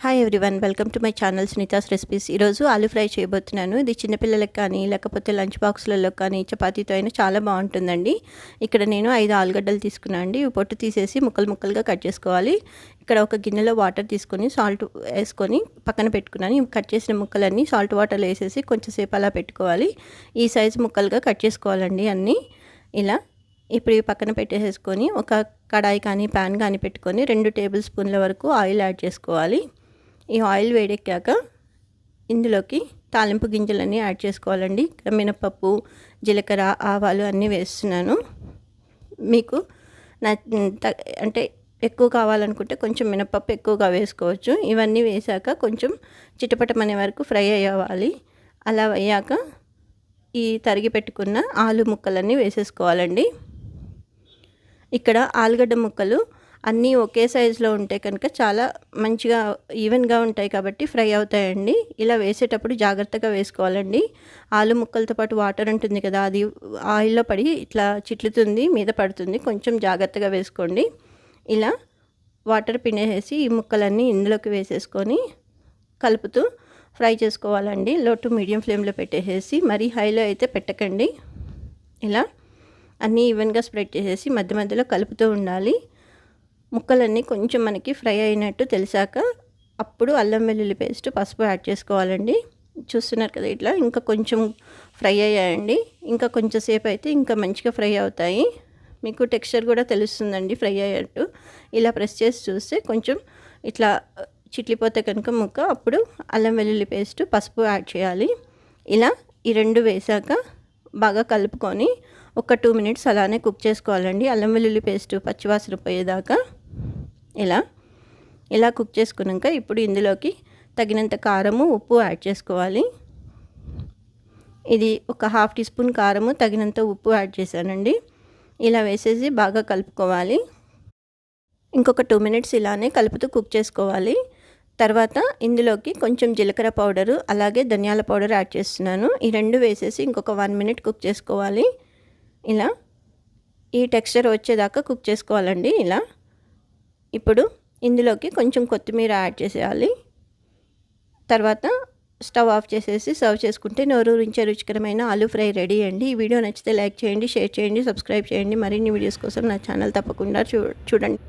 Hi everyone, welcome to my channel Sunita's recipes. ఈరోజు aloo fry చేయబోతున్నాను. ఇది చిన్నపిల్లలకు కానీ లేకపోతే లంచ్ బాక్స్లలో కానీ చపాతీతో అయినా చాలా బాగుంటుందండి. ఇక్కడ నేను 5 ఆలుగడ్డలు తీసుకున్నాను అండి. పొట్టు తీసేసి ముక్కలు ముక్కలుగా కట్ చేసుకోవాలి. ఇక్కడ ఒక గిన్నెలో వాటర్ తీసుకొని సాల్ట్ వేసుకొని పక్కన పెట్టుకున్నాను. ఈ కట్ చేసిన ముక్కలన్నీ సాల్ట్ వాటర్లో వేసేసి కొంచెంసేపు అలా పెట్టుకోవాలి. ఈ సైజు ముక్కలుగా కట్ చేసుకోవాలండి అన్నీ. ఇలా ఇప్పుడు ఈ పక్కన పెట్టేసుకొని ఒక కడాయి కానీ ప్యాన్ కానీ పెట్టుకొని 2 టేబుల్ స్పూన్ల వరకు ఆయిల్ యాడ్ చేసుకోవాలి. ఈ ఆయిల్ వేడెక్కాక ఇందులోకి తాలింపు గింజలన్నీ యాడ్ చేసుకోవాలండి. మినపప్పు, జీలకర్ర, ఆవాలు అన్నీ వేస్తున్నాను. మీకు అంటే ఎక్కువ కావాలనుకుంటే కొంచెం మినపప్పు ఎక్కువగా వేసుకోవచ్చు. ఇవన్నీ వేసాక కొంచెం చిటపటమనే వరకు ఫ్రై అవ్వాలి. అలా అయ్యాక ఈ తరిగి పెట్టుకున్న ఆలు ముక్కలన్నీ వేసేసుకోవాలండి. ఇక్కడ ఆలుగడ్డ ముక్కలు అన్నీ ఒకే సైజులో ఉంటే కనుక చాలా మంచిగా ఈవెన్గా ఉంటాయి కాబట్టి ఫ్రై అవుతాయండి. ఇలా వేసేటప్పుడు జాగ్రత్తగా వేసుకోవాలండి. ఆలు ముక్కలతో పాటు వాటర్ ఉంటుంది కదా, అది ఆయిల్లో పడి ఇట్లా చిట్లుతుంది, మీద పడుతుంది. కొంచెం జాగ్రత్తగా వేసుకోండి. ఇలా వాటర్ పిండేసి ఈ ముక్కలన్నీ ఇందులోకి వేసేసుకొని కలుపుతూ ఫ్రై చేసుకోవాలండి. లో టు మీడియం ఫ్లేమ్లో పెట్టేసి మరీ హైలో అయితే పెట్టకండి. ఇలా అన్నీ ఈవెన్గా స్ప్రెడ్ చేసేసి మధ్య మధ్యలో కలుపుతూ ఉండాలి. ముక్కలన్నీ కొంచెం మనకి ఫ్రై అయినట్టు తెలిసాక అప్పుడు అల్లం వెల్లుల్లి పేస్ట్, పసుపు యాడ్ చేసుకోవాలండి. చూస్తున్నారు కదా, ఇట్లా ఇంకా కొంచెం ఫ్రై అయ్యాయండి. ఇంకా కొంచెం సేపు అయితే ఇంకా మంచిగా ఫ్రై అవుతాయి. మీకు టెక్స్చర్ కూడా తెలుస్తుందండి ఫ్రై అయ్యేట్టు. ఇలా ప్రెస్ చేసి చూస్తే కొంచెం ఇట్లా చిట్లిపోతే కనుక ముక్క, అప్పుడు అల్లం వెల్లుల్లి పేస్ట్, పసుపు యాడ్ చేయాలి. ఇలా ఈ 2 వేసాక బాగా కలుపుకొని ఒక 2 మినిట్స్ అలానే కుక్ చేసుకోవాలండి. అల్లం వెల్లుల్లి పేస్ట్ పచ్చివాసన పోయేదాకా ఇలా కుక్ చేసుకున్నాక ఇప్పుడు ఇందులోకి తగినంత కారము, ఉప్పు యాడ్ చేసుకోవాలి. ఇది ఒక 1/2 టీ స్పూన్ కారము, తగినంత ఉప్పు యాడ్ చేశానండి. ఇలా వేసేసి బాగా కలుపుకోవాలి. ఇంకొక 2 మినిట్స్ ఇలానే కలుపుతూ కుక్ చేసుకోవాలి. తర్వాత ఇందులోకి కొంచెం జీలకర్ర పౌడరు అలాగే ధనియాల పౌడర్ యాడ్ చేస్తున్నాను. ఈ 2 వేసేసి ఇంకొక 1 మినిట్ కుక్ చేసుకోవాలి. ఇలా ఈ టెక్స్చర్ వచ్చేదాకా కుక్ చేసుకోవాలండి. ఇలా ఇప్పుడు ఇందులోకి కొంచెం కొత్తిమీర యాడ్ చేసేయాలి. తర్వాత స్టవ్ ఆఫ్ చేసేసి సర్వ్ చేసుకుంటే నోరూరించే రుచికరమైన ఆలూ ఫ్రై రెడీ అండి. ఈ వీడియో నచ్చితే లైక్ చేయండి, షేర్ చేయండి, సబ్స్క్రైబ్ చేయండి. మరిన్ని వీడియోస్ కోసం నా ఛానల్ తప్పకుండా చూడండి.